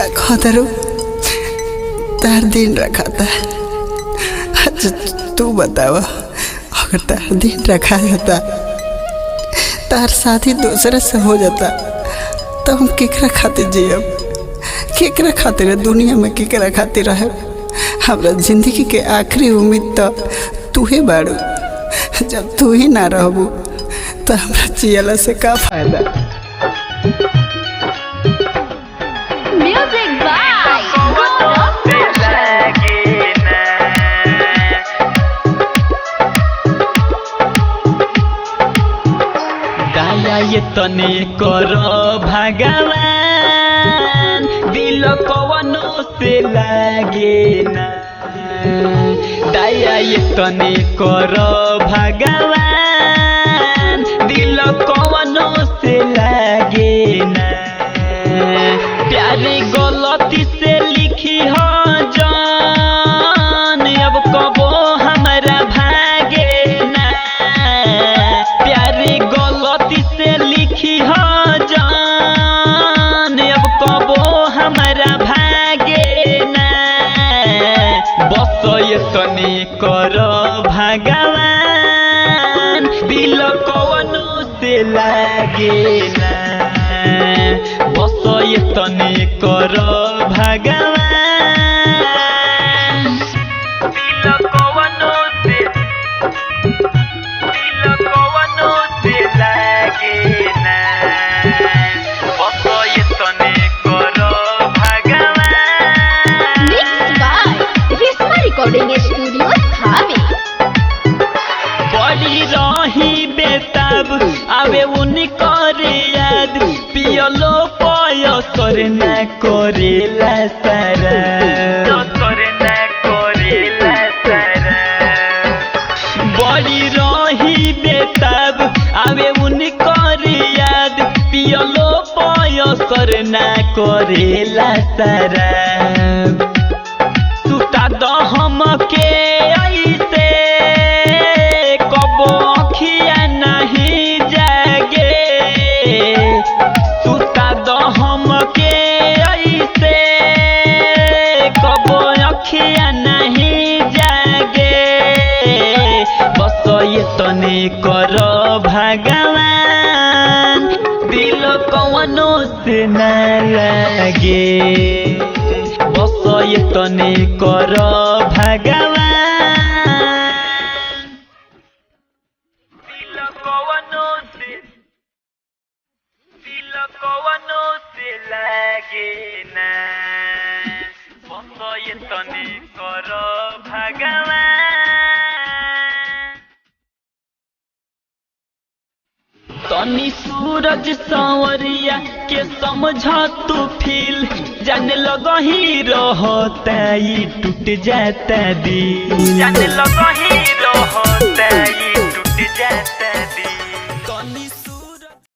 का खतरो तार दिन रखा था। अच्छा तू बतावा, अगर तार दिन रखा जाता, तार शादी दूसरे से हो जाता, तो हम केकरा खातिर जियब, केकरा खातिर दुनिया में केकरा खातिर रहे। हमरा जिंदगी के आखिरी उम्मीद तो तू ही बाड़ू। जब तू ही ना रहबू तो हमरा जियला से का फायदा। म्यूजिक बाय ये तने करो भगवान, दिल कवनो से लागे ना। दया ये तने करो भगवान, दिल कवनो से लागे ना। प्यारे गलती से लिखी हो जान, अब कबो हमारा भागे ना। प्यारे गलती से लिखी हो जान, अब कबो हमारा भागे ना। बस ये तने करो भगवान, दिल कवनो से लागे ना। बस ये तने करो भगवान, दिल कवनो से लागे ना। बस ये तने करो भगवान। Mix by Reshma recording studio Thawe. बड़ी रही बेताब आवे उनकर याद, पियलो पयसर न करेला सारा, बड़ी रही बेताब आवे उनकर याद, पियलो पयसर न करेला सारा। सुता दो हमके ऐसे कबो अखिया नहीं जागे। सुता दो हमके ऐसे कबो अखिया नहीं जागे। बस ये तने करो भगवान, दिल कवनो से न लागे। बस ये तने करो भगवान, दिल कवनो से लागे ना। बस ये तने करो भगवान। तनी सूरज सांवरिया के समझा तू फील, जाने लगा ही रहता ही टूट जाता दिल, जाने लगा ही रहता ही टूट जाता दिल।